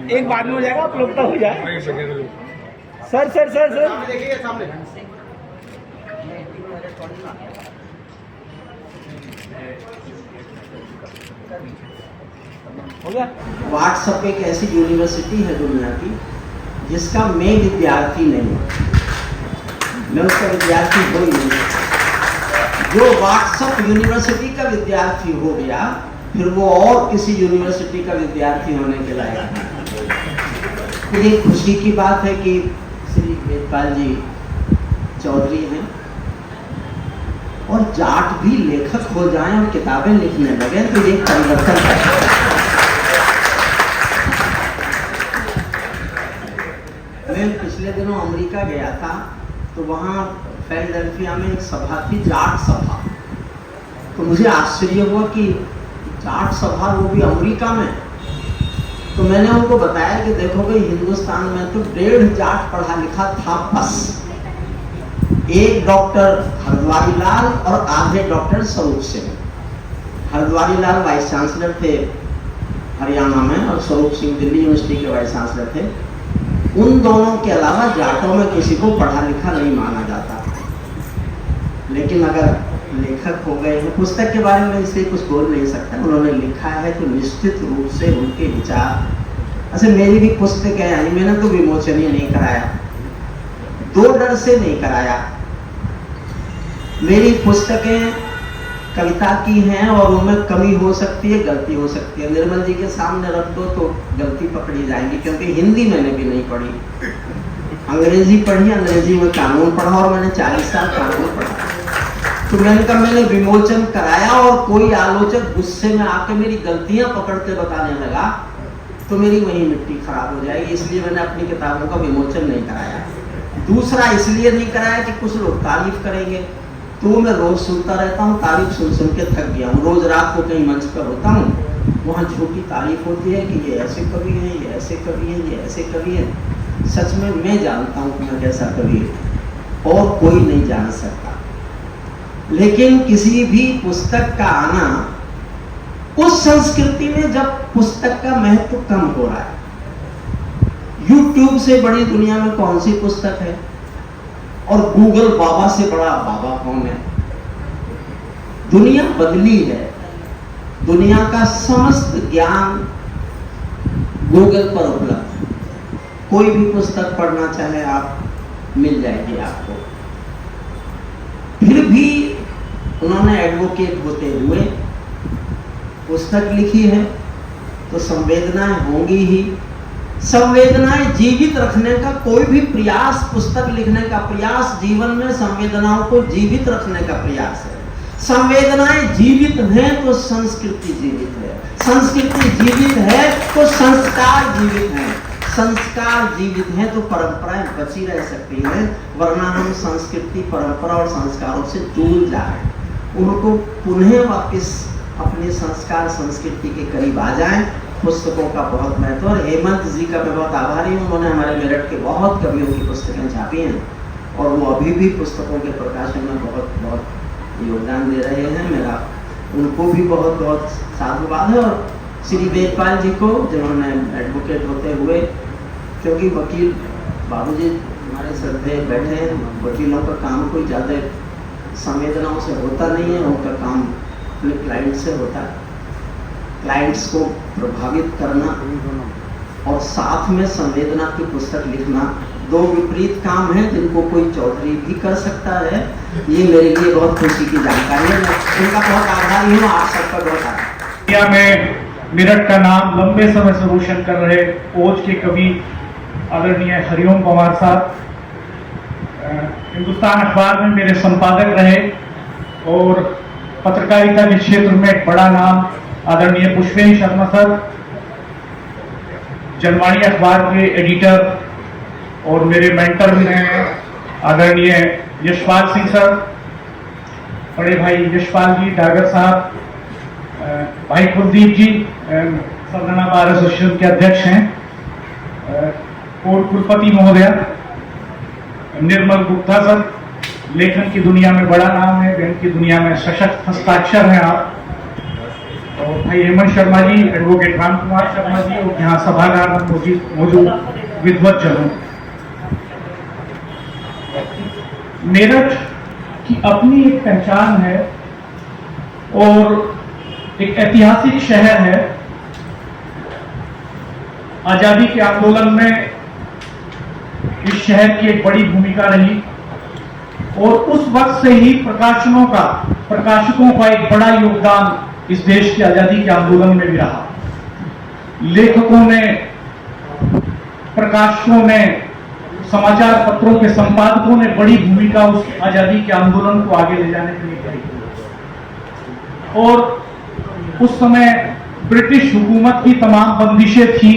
एक बाद में हो जाएगा, आप लोग तो हो जाए। सर सर सर सर देखिए सामने हो गया। व्हाट्सएप एक ऐसी यूनिवर्सिटी है दुनिया की जिसका मैं विद्यार्थी नहीं, मैं उसका विद्यार्थी हो ही नहीं। जो व्हाट्सएप यूनिवर्सिटी का विद्यार्थी हो गया फिर वो और किसी यूनिवर्सिटी का विद्यार्थी होने के लायक है। ये खुशी की बात है कि श्री वेदपाल जी चौधरी हैं और जाट भी लेखक हो जाएं और किताबें लिखने लगे तो ये परिवर्तन है। मैं पिछले दिनों अमेरिका गया था तो वहाँ फिलाडेल्फिया में एक सभा थी, जाट सभा। तो मुझे आश्चर्य हुआ कि जाट सभा वो भी अमेरिका में। तो मैंने उनको बताया कि देखो भाई हिंदुस्तान में तो 1.5 जाट पढ़ा लिखा था बस, एक डॉक्टर हरद्वारी लाल और आधे डॉक्टर स्वरूप सिंह। हरद्वारी लाल वाइस चांसलर थे हरियाणा में और स्वरूप सिंह दिल्ली यूनिवर्सिटी के वाइस चांसलर थे। उन दोनों के अलावा जाटों में किसी को पढ़ा लिखा नहीं माना जाता। लेकिन अगर लेखक हो गए हैं, पुस्तक के बारे में इसलिए कुछ बोल नहीं सकता, उन्होंने लिखा है तो निश्चित रूप से उनके विचार। अच्छा मेरी भी पुस्तक है, यानी मैंने तो विमोचन ही नहीं कराया, दो डर से नहीं कराया। मेरी पुस्तकें कविता की हैं और उनमें कमी हो सकती है, गलती हो सकती है। निर्मल जी के सामने रख दो तो गलती पकड़ी जाएंगी, क्योंकि हिंदी मैंने भी नहीं पढ़ी, अंग्रेजी पढ़ी, अंग्रेजी में कानून पढ़ा और मैंने 40 साल कानून पढ़ा। तो मैंने कहा मैंने विमोचन कराया और कोई आलोचक गुस्से में आके मेरी गलतियां पकड़ते बताने लगा तो मेरी वही मिट्टी खराब हो जाएगी, इसलिए मैंने अपनी किताबों का विमोचन नहीं कराया। दूसरा इसलिए नहीं कराया कि कुछ लोग तारीफ करेंगे, तो मैं रोज सुनता रहता हूँ, तारीफ सुन सुन के थक गया हूँ। रोज रात को कहीं मंच पर होता हूँ, वहाँ झूठी तारीफ होती है कि ये ऐसे कवि हैं, ये ऐसे कवि हैं, ये ऐसे कवि हैं। सच में मैं जानता हूँ कि मैं कैसा कवि हूँ और कोई नहीं जान सकता। लेकिन किसी भी पुस्तक का आना उस संस्कृति में जब पुस्तक का महत्व कम हो रहा है। YouTube से बड़ी दुनिया में कौन सी पुस्तक है और गूगल बाबा से बड़ा बाबा कौन है? दुनिया बदली है, दुनिया का समस्त ज्ञान गूगल पर उपलब्ध है। कोई भी पुस्तक पढ़ना चाहे आप, मिल जाएगी आपको। फिर भी उन्होंने एडवोकेट होते हुए पुस्तक लिखी है तो संवेदनाएं होंगी ही। संवेदनाएं जीवित रखने का कोई भी प्रयास, पुस्तक लिखने का प्रयास जीवन में संवेदनाओं को जीवित रखने का प्रयास है। संवेदनाएं जीवित हैं तो संस्कृति जीवित है, संस्कृति जीवित है तो संस्कार जीवित है, संस्कार जीवित हैं तो परंपराएं बची रह सकती हैं। वरना हम संस्कृति, परंपरा और संस्कारों से दूर जा रहे हैं। उनको पुनः वापस अपने संस्कार संस्कृति के करीब आ जाएं। पुस्तकों का बहुत महत्व। और हेमंत जी का मैं बहुत आभारी हूँ, उन्होंने हमारे मेरठ के बहुत कवियों की पुस्तकें छापी हैं और वो अभी भी पुस्तकों के प्रकाशन में बहुत बहुत योगदान दे रहे हैं। मेरा उनको भी बहुत बहुत साधुवाद है। और श्री वेदपाल जी को जिन्होंने एडवोकेट होते हुए, क्योंकि वकील बाबूजी हमारे श्रद्धे बैठे हैं, वकीलों का काम कोई ज़्यादा संवेदनाओं से होता नहीं है, उनका काम अपने क्लाइंट से होता है। क्लाइंट्स को प्रभावित करना और साथ में संवेदना की पुस्तक लिखना दो विपरीत काम है जिनको कोई चौधरी भी कर सकता है। ये मेरे लिए बहुत खुशी की जानकारी है। मैं उनका बहुत आभारी हूँ, आप सबका बहुत आभार। में मेरठ का नाम लंबे समय से रोशन कर रहे ओज के कवि आदरणीय हरिओम पवार साहब हिंदुस्तान अखबार में मेरे संपादक रहे और पत्रकारिता के क्षेत्र में एक बड़ा नाम आदरणीय पुष्पेंद्र शर्मा सर, जनवाणी अखबार के एडिटर और मेरे मेंटर भी हैं आदरणीय यशपाल सिंह सर, बड़े भाई यशपाल जी डागर साहब, भाई कुलदीप जी सरदाना बार एसोसिएशन के अध्यक्ष हैं, और कुलपति महोदया निर्मल गुप्ता सर, लेखन की दुनिया में बड़ा नाम है, गणित की दुनिया में सशक्त हस्ताक्षर हैं आप, और भाई भाई हेमंत शर्मा जी, एडवोकेट राम कुमार शर्मा जी और यहाँ सभागार में मौजूद विद्वत जनों, मेरठ की अपनी एक पहचान है और एक ऐतिहासिक शहर है। आजादी के आंदोलन में इस शहर की एक बड़ी भूमिका रही और उस वक्त से ही प्रकाशकों का एक बड़ा योगदान इस देश की आजादी के आंदोलन में भी रहा। लेखकों ने, प्रकाशकों ने, समाचार पत्रों के संपादकों ने बड़ी भूमिका उस आजादी के आंदोलन को आगे ले जाने के लिए करी और उस समय ब्रिटिश हुकूमत की तमाम बंदिशें थी,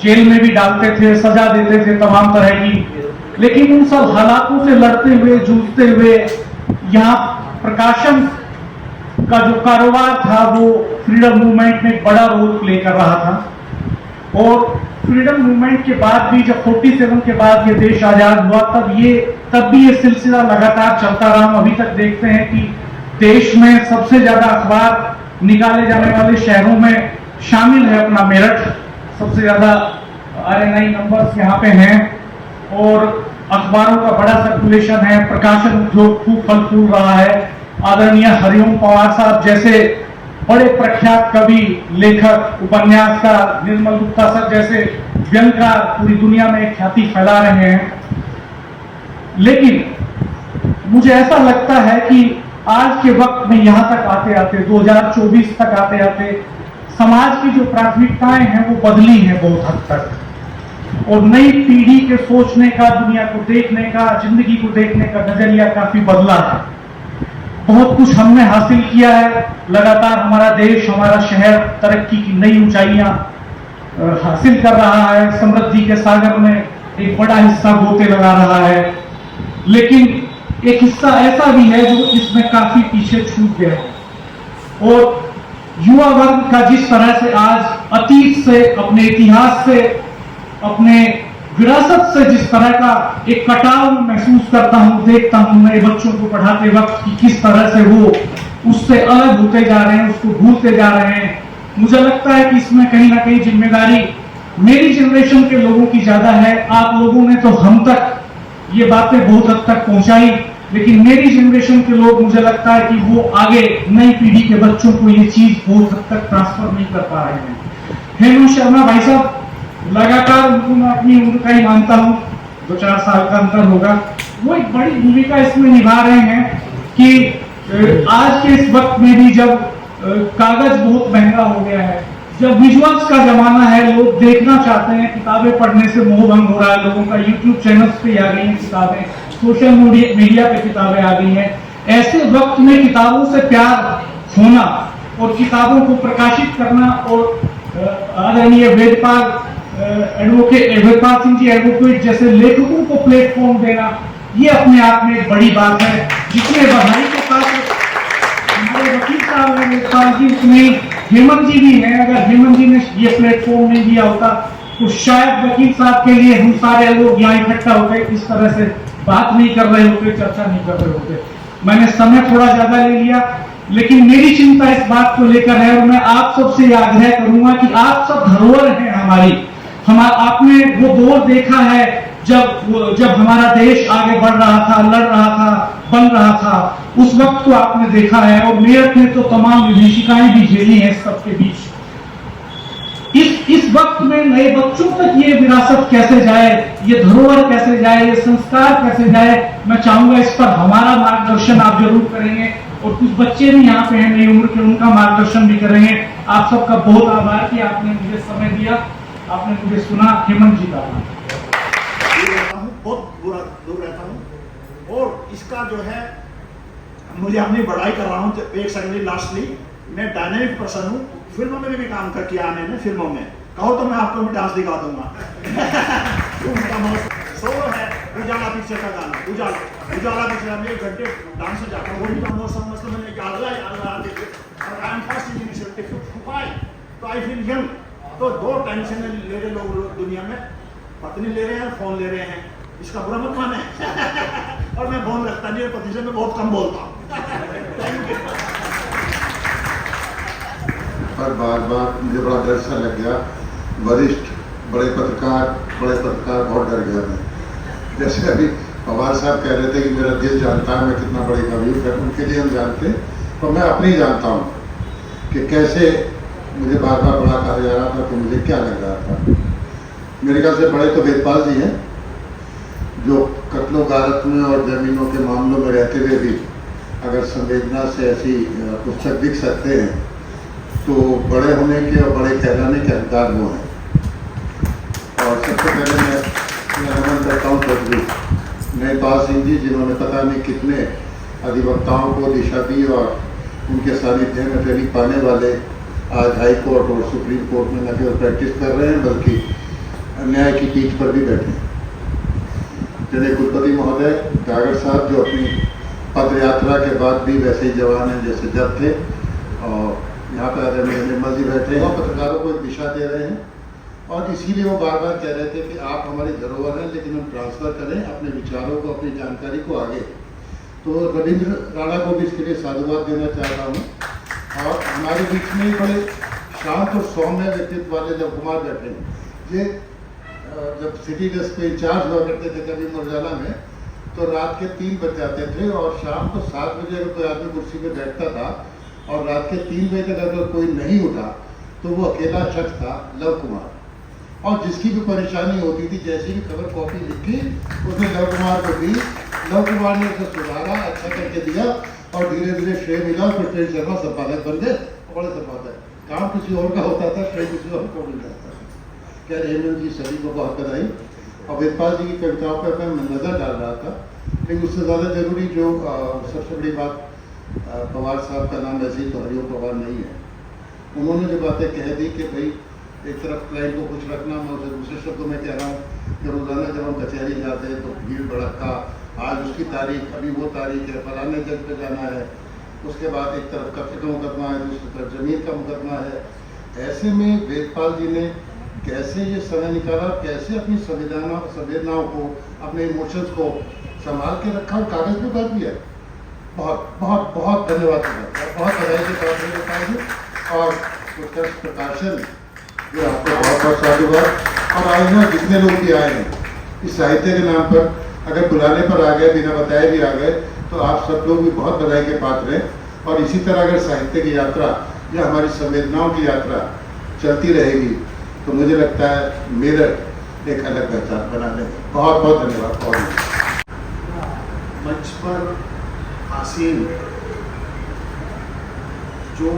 जेल में भी डालते थे, सजा देते थे तमाम तरह की, लेकिन उन सब हालातों से लड़ते हुए, जूझते हुए यहाँ प्रकाशन का जो कारोबार था वो फ्रीडम मूवमेंट में बड़ा रोल प्ले कर रहा था। और फ्रीडम मूवमेंट के बाद भी, जब 47 के बाद ये देश आजाद हुआ, तब भी ये सिलसिला लगातार चलता रहा। हम अभी तक देखते हैं कि देश में सबसे ज्यादा अखबार निकाले जाने वाले शहरों में शामिल है अपना मेरठ। सबसे ज्यादा RNI नंबर्स यहाँ पे हैं और अखबारों का बड़ा सर्कुलेशन है। प्रकाशन उद्योग खूब फल फूल रहा है। आदरणीय हरिओम पवार साहब जैसे बड़े प्रख्यात कवि, लेखक, उपन्यासकार, निर्मल गुप्ता सर जैसे व्यंगकार पूरी दुनिया में ख्याति फैला रहे हैं। लेकिन मुझे ऐसा लगता है कि आज के वक्त में यहाँ तक आते आते 2024 तक आते आते समाज की जो प्राथमिकताएं हैं वो बदली हैं बहुत हद तक और नई पीढ़ी के सोचने का, दुनिया को देखने का, जिंदगी को देखने का नजरिया काफी बदला है। बहुत कुछ हमने हासिल किया है। लगातार हमारा देश, हमारा शहर तरक्की की नई ऊंचाइयां हासिल कर रहा है। समृद्धि के सागर में एक बड़ा हिस्सा गोते लगा रहा है, लेकिन एक हिस्सा ऐसा भी है जो इसमें काफी पीछे छूट गया है। और युवा वर्ग का जिस तरह से आज अतीत से, अपने इतिहास से, अपने विरासत से जिस तरह का एक कटाव महसूस करता हूं, देखता हूं नए बच्चों को पढ़ाते वक्त कि किस तरह से वो उससे अलग होते जा रहे हैं, उसको भूलते जा रहे हैं। मुझे लगता है कि इसमें कहीं ना कहीं जिम्मेदारी मेरी जनरेशन के लोगों की ज्यादा है। आप लोगों ने तो हम तक ये बातें बहुत हद तक पहुंचाई, लेकिन मेरी जनरेशन के लोग, मुझे लगता है कि वो आगे नई पीढ़ी के बच्चों को ये चीज बहुत हद तक ट्रांसफर नहीं कर पा रहे हैं। हेमंत शर्मा भाई साहब, लगातार उनको मैं अपनी उम्र का ही मानता हूँ, 2-4 साल का अंतर होगा, वो एक बड़ी भूमिका इसमें निभा रहे हैं कि आज के इस वक्त में भी जब कागज बहुत महंगा हो गया है, जब विजुअल्स का जमाना है, लोग देखना चाहते हैं, किताबें पढ़ने से मोह भंग हो रहा है लोगों का, यूट्यूब चैनल्स पे आ गई हैं किताबें, सोशल मीडिया पे किताबें आ गई हैं। ऐसे वक्त में किताबों से प्यार होना और किताबों को प्रकाशित करना और आदरणीय वेदपाल सिंह जी एडवोकेट जैसे लेखकों को प्लेटफॉर्म देना, ये अपने आप में एक बड़ी बात है। जितने बधाई के साथ हमारे वकील साहब हैं वेदपाल जी, उतने हेमंत जी भी हैं। अगर हेमंत जी ने ये प्लेटफॉर्म नहीं दिया होता तो शायद वकील साहब के लिए हम सारे लोग यहाँ इकट्ठा होकर इस तरह से बात नहीं कर रहे होते, चर्चा नहीं कर रहे होते। मैंने समय थोड़ा ज्यादा ले लिया, लेकिन मेरी चिंता इस बात को लेकर है और मैं आप सबसे आग्रह करूंगा कि आप सब धरोहर हैं हमारी। आपने वो दौर देखा है जब हमारा देश आगे बढ़ रहा था, लड़ रहा था, बन रहा था, उस वक्त को आपने देखा है और मेरठ ने तो तमाम विभीषिकाएं भी झेली हैं सबके बीच। इस वक्त में नए बच्चों तक ये विरासत कैसे जाए, ये धरोहर कैसे जाए, ये संस्कार कैसे जाए, मैं चाहूंगा इस पर हमारा मार्गदर्शन आप जरूर करेंगे और कुछ बच्चे भी यहाँ पे हैं नई उम्र के, उनका मार्गदर्शन भी करेंगे। आप सबका बहुत आभार कि आपने मुझे समय दिया, आपने मुझे सुना। हेमंत जी का बहुत बुरा दूर रहता हूँ और इसका जो है मुझे अपनी बड़ाई कर रहा हूँ। एक सेकेंडली लास्टली, मैं डायनेमिक पर्सन हूँ, फिल्मों में भी काम कर किया मैंने। फिल्मों में कहो तो मैं आपको डांस दिखा दूंगा। सो है उजाला पिक्चर का गाना, उजाला पिक्चर में 1 घंटे डांस हो जाता है। वही का मौसम मतलब मैंने तो आई फील यंग। तो 2 टेंशन ले रहे लोग दुनिया में, पत्नी ले रहे हैं, फोन ले रहे हैं, इसका बुरा मत माने। और मैं फोन रखता नहीं, पति से मैं बहुत कम बोलता हूँ। पर बार बार मुझे बड़ा डर सा लग गया। वरिष्ठ बड़े पत्रकार बहुत डर गया मैं। जैसे अभी पवार साहब कह रहे थे कि मेरा दिल जानता है मैं कितना बड़े कवि हूँ, उनके लिए हम जानते, तो मैं अपनी जानता हूँ कि कैसे मुझे बार बार बड़ा कहा जा रहा था, तो मुझे क्या लग रहा था। मेरे ख्याल से बड़े तो वेदपाल जी हैं, जो कत्लो गारत में और जमीनों के मामलों में रहते हुए भी अगर संवेदना से ऐसी पुस्तक लिख सकते हैं, तो बड़े होने के और बड़े कहलाने के हकदार वो हैं। और सबसे पहले मैं नमन करता हूँ चौधरी नयपाल सिंह जी, जिन्होंने पता नहीं कितने अधिवक्ताओं को दिशा दी और उनके सानिध्य में ट्रेनिंग पाने वाले आज हाई कोर्ट और सुप्रीम कोर्ट में न केवल प्रैक्टिस कर रहे हैं बल्कि न्याय की पीठ पर भी बैठे हैं। जने कुलपति महोदय डागर साहब, जो अपनी पद यात्रा के बाद भी वैसे ही जवान हैं जैसे जब थे, और यहाँ पर आदरणीय निर्मल जी बैठे हैं, पत्रकारों को एक दिशा दे रहे हैं। और इसीलिए वो बार बार कह रहे थे कि आप हमारी धरोहर हैं, लेकिन हम ट्रांसफ़र करें अपने विचारों को, अपनी जानकारी को आगे। तो रविंद्र राणा को भी इसके लिए साधुवाद देना चाहता हूँ। और हमारे बीच में ही बड़े शांत और सौम्य व्यक्तित्व वाले जब कुमार बैठे हैं, ये जब सिटी डेस्क पे इंचार्ज हुआ करते थे कभी मुरजाला में, तो रात के 3 बज जाते थे और शाम को 7 बजे अगर कोई आदमी कुर्सी पे बैठता था और रात के 3 बजे तक अगर कोई नहीं उठा तो वो अकेला शख्स था लव कुमार। और जिसकी भी परेशानी होती थी, जैसी भी खबर कॉपी लिखी उसने लव कुमार को दी, लव कुमार ने उसे सुधारा, अच्छा करके दिया और धीरे धीरे श्रेय मिला। फिर प्रेम शर्मा संपादक बन गए, बड़े संपादक। काम किसी और का होता था, श्रेय किसी और को मिल जाता था। क्या हेमंत जी सभी को बहुत बधाई। और वेदपाल जी की कविताओं पर मैं नज़र डाल रहा था, लेकिन उससे ज़्यादा जरूरी जो सबसे बड़ी बात, पवार साहब का नाम वैसे ही तो हरिओम पवार नहीं है। उन्होंने जो बातें कह दी कि भाई एक तरफ क्लाइंट को कुछ रखना, मैं उसे दूसरे शब्दों में कह रहा हूँ कि रोज़ाना जब हम कचहरी जाते हैं तो भीड़ भड़का, आज उसकी तारीख, अभी वो तारीख है, फलाने जज पे जाना है, उसके बाद एक तरफ कब्जे का मुकदमा है, दूसरी तरफ जमीन का मुकदमा है। ऐसे में वेदपाल जी ने कैसे ये समय निकाला, कैसे अपनी संवेदनाओं को, अपने इमोशंस को संभाल के रखा और कागज पे उतार दिया। बहुत बहुत बहुत धन्यवाद, बहुत बधाई के साथ वेदपाल जी। और उत्कर्ष प्रकाशन जो आपको बहुत बहुत साधुवाद। और आज ना जितने लोग भी आए हैं इस साहित्य के नाम पर, अगर बुलाने पर आ गए, बिना बताए भी आ गए, तो आप सब लोग भी बहुत बधाई के पात्र हैं। और इसी तरह अगर साहित्य की यात्रा या हमारी संवेदनाओं की यात्रा चलती रहेगी तो मुझे लगता है मेरठ एक अलग पहचान बना लेंगे। बहुत बहुत धन्यवाद। और मंच पर आसीन जो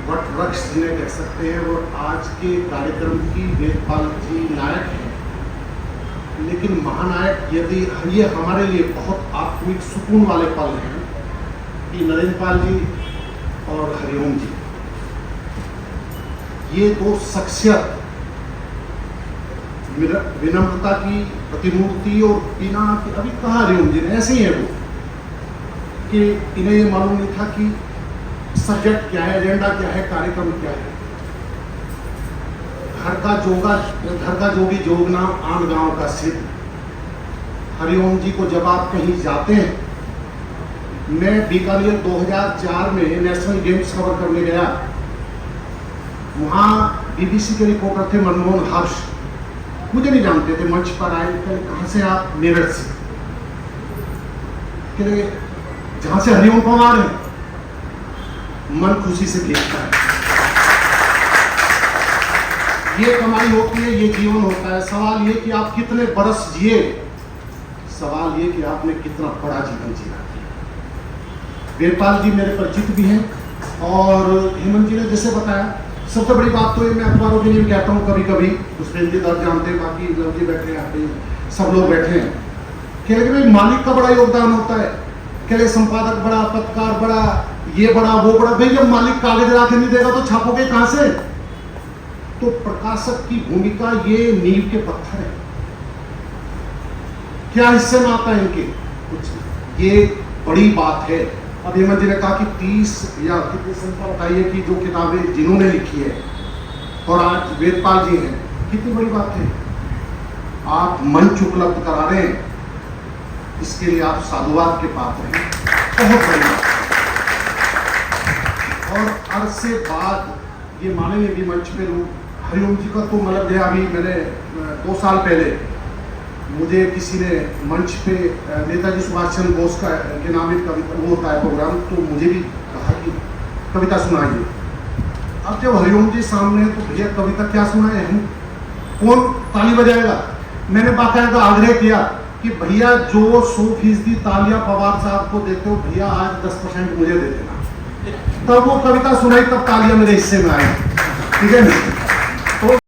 वट वृक्ष जिन्हें कह सकते हैं, वो आज के कार्यक्रम की वेदपाल जी नायक हैं। लेकिन महानायक यदि ये हमारे लिए बहुत आत्मिक सुकून वाले पल हैं कि नरेंद्र पाल जी और हरिओम जी, ये दो शख्सियत विनम्रता की प्रतिमूर्ति और बिना अभी कहा हरिओम जी ने, ऐसे ही है वो कि इन्हें ये मालूम नहीं था कि सब्जेक्ट क्या है, एजेंडा क्या है, कार्यक्रम क्या है। घर का जोगी जोगना आन गांव का सिद्ध। हरिओम जी को जब आप कहीं जाते हैं, मैं बीकानेर 2004 में नेशनल गेम्स कवर करने गया, वहाँ बीबीसी के रिपोर्टर थे मनमोहन हर्ष, मुझे नहीं जानते थे, मंच पर आए, कहाँ से आप? मेरठ से। जहाँ से हरिओम पवार है, मन खुशी से देखता है। ये कमाई होती है, ये जीवन होता है। सवाल ये कि आप कितने बरस जिए, सवाल ये कि आपने कितना बड़ा जीवन जिया। वेदपाल जी मेरे परिचित भी हैं और हेमंत जी ने जैसे बताया, सबसे बड़ी बात तो ये मैं अखबारों के लिए कहता हूँ, कभी कभी पुष्पेंद्र जी दर्द जानते हैं, बाकी लोग जी बैठे हैं, सब लोग बैठे हैं, कि भाई मालिक का बड़ा योगदान होता है, कि संपादक बड़ा, पत्रकार बड़ा, ये बड़ा, वो बड़ा। भाई जब मालिक कागज ला के नहीं देगा तो छापोगे कहां से? तो प्रकाशक की भूमिका ये नींव के पत्थर है। क्या हिस्से में आता है इनके? कुछ। ये बड़ी बात है। अब हेमंत जी ने कहा कि 30 या कितनी संख्या बताइए कि जो किताबें जिन्होंने लिखी है, और आज वेदपाल जी हैं, कितनी बड़ी बात है। आप मंच उपलब्ध करा रहे हैं, इसके लिए आप साधुवाद के पात्र हैं, बहुत बड़ी बात। और अरसे बाद ये माननीय भी मंच पे लोग हरिओम जी का तो मतलब जो अभी मैंने 2 साल पहले मुझे किसी ने मंच पे नेताजी सुभाष चंद्र बोस का के नाम एक कविता वो होता है प्रोग्राम, तो मुझे भी कहा कि कविता सुनाइए। अब जब हरिओम जी सामने तो भैया कविता क्या सुनाए हम, कौन ताली बजाएगा। मैंने बाकायदा आग्रह किया कि भैया जो 100% तालियां पवार साहब को देते हो भैया आज 10% मुझे दे देना। तब वो कविता सुनाई, तब तालियां मेरे हिस्से में आई, ठीक है।